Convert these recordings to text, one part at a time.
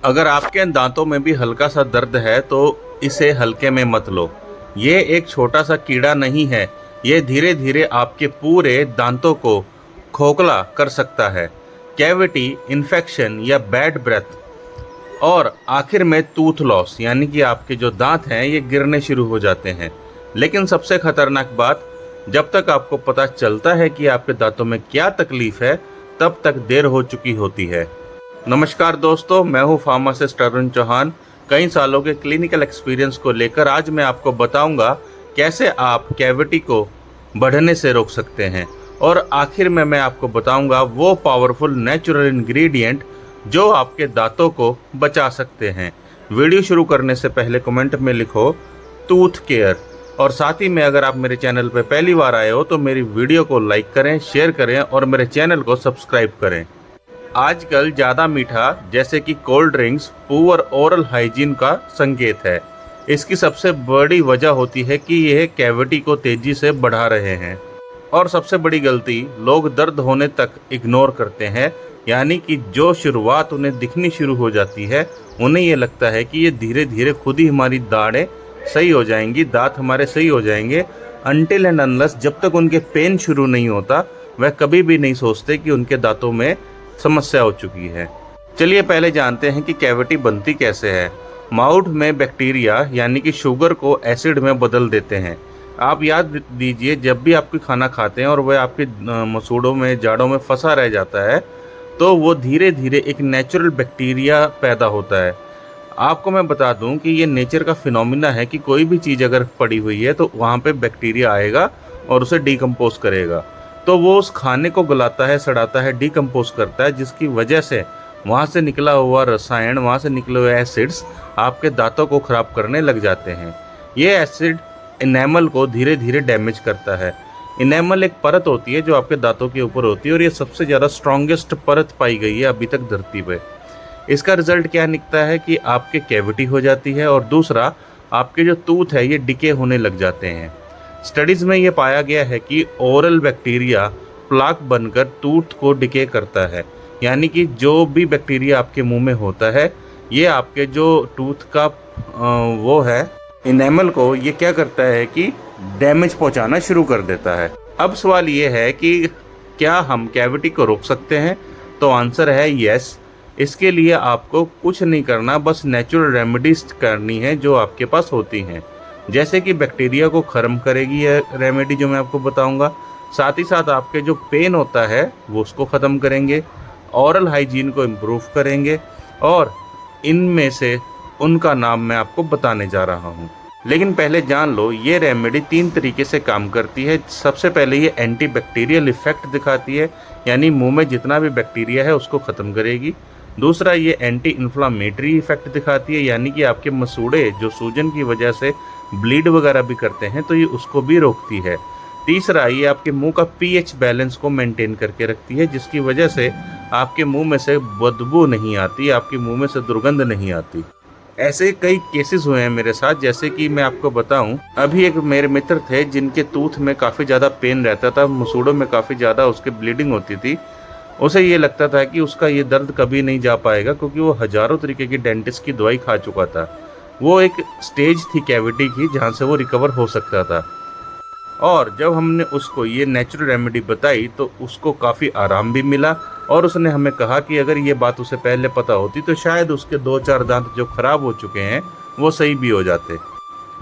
अगर आपके दांतों में भी हल्का सा दर्द है तो इसे हल्के में मत लो। ये एक छोटा सा कीड़ा नहीं है, ये धीरे धीरे आपके पूरे दांतों को खोखला कर सकता है। कैविटी, इन्फेक्शन या बैड ब्रेथ और आखिर में टूथ लॉस, यानी कि आपके जो दांत हैं ये गिरने शुरू हो जाते हैं। लेकिन सबसे खतरनाक बात, जब तक आपको पता चलता है कि आपके दांतों में क्या तकलीफ है तब तक देर हो चुकी होती है। नमस्कार दोस्तों, मैं हूं फार्मासिस्ट अरुण चौहान। कई सालों के क्लिनिकल एक्सपीरियंस को लेकर आज मैं आपको बताऊंगा कैसे आप कैविटी को बढ़ने से रोक सकते हैं, और आखिर में मैं आपको बताऊंगा वो पावरफुल नेचुरल इंग्रेडिएंट जो आपके दांतों को बचा सकते हैं। वीडियो शुरू करने से पहले कमेंट में लिखो टूथ केयर, और साथ ही में अगर आप मेरे चैनल पर पहली बार आए हो तो मेरी वीडियो को लाइक करें, शेयर करें और मेरे चैनल को सब्सक्राइब करें। आजकल ज़्यादा मीठा जैसे कि cold drinks poor oral hygiene का संकेत है। इसकी सबसे बड़ी वजह होती है कि यह कैविटी को तेजी से बढ़ा रहे हैं। और सबसे बड़ी गलती, लोग दर्द होने तक इग्नोर करते हैं, यानी कि जो शुरुआत उन्हें दिखनी शुरू हो जाती है उन्हें ये लगता है कि ये धीरे धीरे खुद ही हमारी दाढ़ें सही हो जाएंगी, दांत हमारे सही हो जाएंगे। अनटिल एंड अनलेस जब तक उनके पेन शुरू नहीं होता वह कभी भी नहीं सोचते कि उनके दांतों में समस्या हो चुकी है। चलिए पहले जानते हैं कि कैविटी बनती कैसे है। माउथ में बैक्टीरिया यानी कि शुगर को एसिड में बदल देते हैं। आप याद दीजिए, जब भी आप कोई खाना खाते हैं और वह आपके मसूड़ों में, जाड़ों में फंसा रह जाता है तो वो धीरे धीरे एक नेचुरल बैक्टीरिया पैदा होता है। आपको मैं बता दूं कि ये नेचर का फिनोमिना है कि कोई भी चीज़ अगर पड़ी हुई है तो वहाँ पे बैक्टीरिया आएगा और उसे डिकम्पोज करेगा। तो वो उस खाने को गलाता है, सड़ाता है, डिकम्पोज करता है, जिसकी वजह से वहाँ से निकला हुआ रसायन, वहाँ से निकले हुए एसिड्स आपके दांतों को ख़राब करने लग जाते हैं। ये एसिड इनेमल को धीरे धीरे डैमेज करता है। इनेमल एक परत होती है जो आपके दांतों के ऊपर होती है, और ये सबसे ज़्यादा स्ट्रॉन्गेस्ट परत पाई गई है अभी तक धरती पे। इसका रिजल्ट क्या निकलता है कि आपके कैविटी हो जाती है, और दूसरा आपके जो टूथ है ये डिके होने लग जाते हैं। स्टडीज़ में ये पाया गया है कि ओरल बैक्टीरिया प्लाक बनकर टूथ को डिके करता है, यानी कि जो भी बैक्टीरिया आपके मुंह में होता है ये आपके जो टूथ का वो है इनेमल को ये क्या करता है कि डैमेज पहुंचाना शुरू कर देता है। अब सवाल ये है कि क्या हम कैविटी को रोक सकते हैं? तो आंसर है यस। इसके लिए आपको कुछ नहीं करना, बस नेचुरल रेमेडीज करनी है जो आपके पास होती हैं। जैसे कि बैक्टीरिया को खत्म करेगी यह रेमेडी जो मैं आपको बताऊंगा, साथ ही साथ आपके जो पेन होता है वो उसको ख़त्म करेंगे, ओरल हाइजीन को इम्प्रूव करेंगे, और इनमें से उनका नाम मैं आपको बताने जा रहा हूं। लेकिन पहले जान लो ये रेमेडी 3 तरीके से काम करती है। सबसे पहले ये एंटी बैक्टीरियल इफेक्ट दिखाती है, यानी मुंह में जितना भी बैक्टीरिया है उसको ख़त्म करेगी। दूसरा, ये एंटी इन्फ्लामेटरी इफेक्ट दिखाती है, यानी कि आपके मसूड़े जो सूजन की वजह से ब्लीड वगैरह भी करते हैं तो ये उसको भी रोकती है। तीसरा, ये आपके मुंह का पीएच बैलेंस को मेंटेन करके रखती है, जिसकी वजह से आपके मुंह में से बदबू नहीं आती, आपके मुंह में से दुर्गंध नहीं आती। ऐसे कई केसेस हुए हैं मेरे साथ, जैसे कि मैं आपको बताऊं, अभी एक मेरे मित्र थे जिनके टूथ में काफ़ी ज़्यादा पेन रहता था, मसूड़ों में काफ़ी ज़्यादा उसके ब्लीडिंग होती थी। उसे ये लगता था कि उसका ये दर्द कभी नहीं जा पाएगा, क्योंकि वो हज़ारों तरीके की डेंटिस्ट की दवाई खा चुका था। वो एक स्टेज थी कैविटी की जहाँ से वो रिकवर हो सकता था, और जब हमने उसको ये नेचुरल रेमेडी बताई तो उसको काफ़ी आराम भी मिला, और उसने हमें कहा कि अगर ये बात उसे पहले पता होती तो शायद उसके 2-4 दांत जो ख़राब हो चुके हैं वो सही भी हो जाते।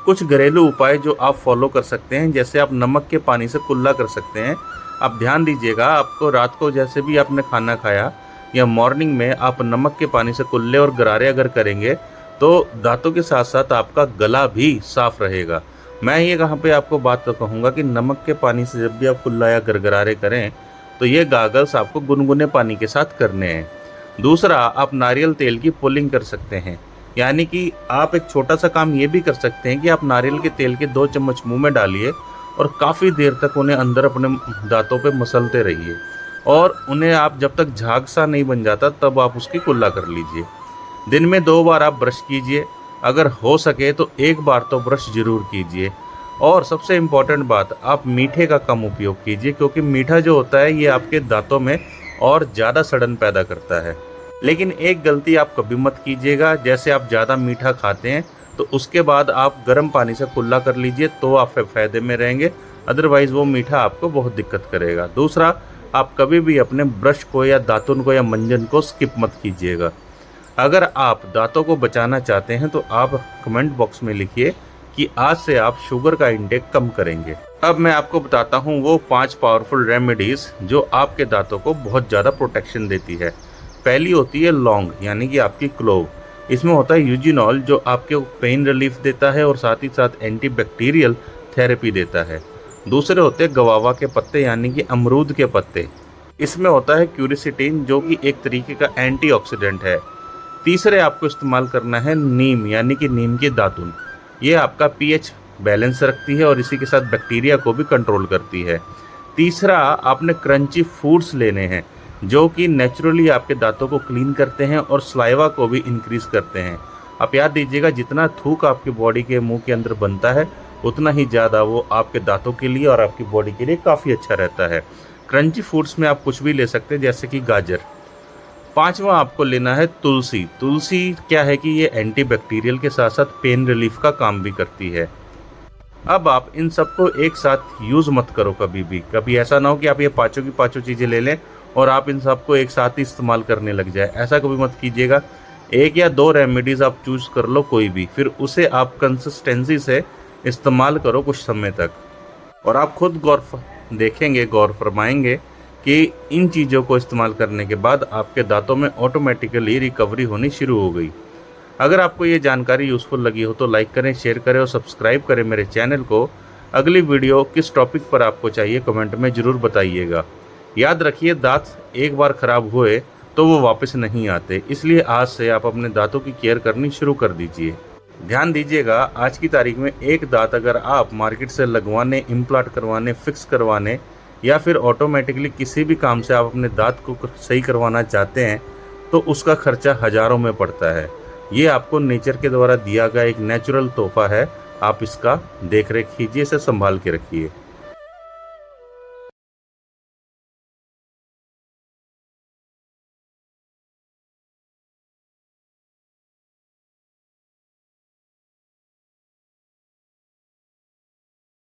कुछ घरेलू उपाय जो आप फॉलो कर सकते हैं, जैसे आप नमक के पानी से कुल्ला कर सकते हैं। आप ध्यान दीजिएगा, आपको रात को जैसे भी आपने खाना खाया या मॉर्निंग में आप नमक के पानी से कुल्ले और गरारे अगर करेंगे तो दांतों के साथ साथ आपका गला भी साफ रहेगा। मैं ये कहाँ पे आपको बात तो कहूँगा कि नमक के पानी से जब भी आप कुल्ला या गरगरारे करें तो ये गागल्स आपको गुनगुने पानी के साथ करने हैं। दूसरा, आप नारियल तेल की पुलिंग कर सकते हैं, यानी कि आप एक छोटा सा काम ये भी कर सकते हैं कि आप नारियल के तेल के 2 चम्मच मुंह में डालिए और काफ़ी देर तक उन्हें अंदर अपने दांतों पे मसलते रहिए, और उन्हें आप जब तक झाग सा नहीं बन जाता तब आप उसकी कुल्ला कर लीजिए। दिन में 2 बार आप ब्रश कीजिए, अगर हो सके तो 1 बार तो ब्रश ज़रूर कीजिए। और सबसे इम्पॉर्टेंट बात, आप मीठे का कम उपयोग कीजिए, क्योंकि मीठा जो होता है ये आपके दांतों में और ज़्यादा सड़न पैदा करता है। लेकिन एक गलती आप कभी मत कीजिएगा, जैसे आप ज़्यादा मीठा खाते हैं तो उसके बाद आप गर्म पानी से कुल्ला कर लीजिए तो आप फ़ायदे में रहेंगे, अदरवाइज़ वो मीठा आपको बहुत दिक्कत करेगा। दूसरा, आप कभी भी अपने ब्रश को या दातुन को या मंजन को स्किप मत कीजिएगा। अगर आप दांतों को बचाना चाहते हैं तो आप कमेंट बॉक्स में लिखिए कि आज से आप शुगर का इंटेक कम करेंगे। अब मैं आपको बताता हूँ वो 5 पावरफुल रेमेडीज़ जो आपके दांतों को बहुत ज़्यादा प्रोटेक्शन देती है। पहली होती है लौंग, यानी कि आपकी क्लोव। इसमें होता है यूजिनॉल जो आपके पेन रिलीफ देता है और साथ ही साथ एंटीबैक्टीरियल थेरेपी देता है। दूसरे होते हैं गवावा के पत्ते, यानी कि अमरूद के पत्ते। इसमें होता है क्यूरिसिटिन जो कि एक तरीके का एंटीऑक्सीडेंट है। तीसरे आपको इस्तेमाल करना है नीम, यानी कि नीम की दातुन। ये आपका पीएच बैलेंस रखती है और इसी के साथ बैक्टीरिया को भी कंट्रोल करती है। तीसरा, आपने क्रंची फूड्स लेने हैं जो कि नेचुरली आपके दांतों को क्लीन करते हैं और स्लाइवा को भी इंक्रीज करते हैं। आप याद दीजिएगा, जितना थूक आपकी बॉडी के मुंह के अंदर बनता है उतना ही ज़्यादा वो आपके दांतों के लिए और आपकी बॉडी के लिए काफ़ी अच्छा रहता है। क्रंची फूड्स में आप कुछ भी ले सकते हैं, जैसे कि गाजर। पांचवा आपको लेना है तुलसी। तुलसी क्या है कि ये एंटीबैक्टीरियल के साथ साथ पेन रिलीफ का काम भी करती है। अब आप इन सबको एक साथ यूज़ मत करो कभी भी। कभी ऐसा ना हो कि आप ये पाँचों की पाँचों चीज़ें ले लें और आप इन सबको एक साथ ही इस्तेमाल करने लग जाए, ऐसा कभी मत कीजिएगा। एक या दो रेमेडीज़ आप चूज़ कर लो कोई भी, फिर उसे आप कंसिस्टेंसी से इस्तेमाल करो कुछ समय तक, और आप खुद गौर फरमाएंगे कि इन चीज़ों को इस्तेमाल करने के बाद आपके दांतों में ऑटोमेटिकली रिकवरी होनी शुरू हो गई। अगर आपको ये जानकारी यूज़फुल लगी हो तो लाइक करें, शेयर करें और सब्सक्राइब करें मेरे चैनल को। अगली वीडियो किस टॉपिक पर आपको चाहिए कमेंट में ज़रूर बताइएगा। याद रखिए, दांत एक बार ख़राब हुए तो वो वापस नहीं आते, इसलिए आज से आप अपने दांतों की केयर करनी शुरू कर दीजिए। ध्यान दीजिएगा, आज की तारीख में एक दांत अगर आप मार्केट से लगवाने, इम्प्लांट करवाने, फिक्स करवाने या फिर ऑटोमेटिकली किसी भी काम से आप अपने दांत को सही करवाना चाहते हैं तो उसका खर्चा हज़ारों में पड़ता है। ये आपको नेचर के द्वारा दिया गया एक नेचुरल तोहफा है, आप इसका देख रेख कीजिए, इसे संभाल के रखिए।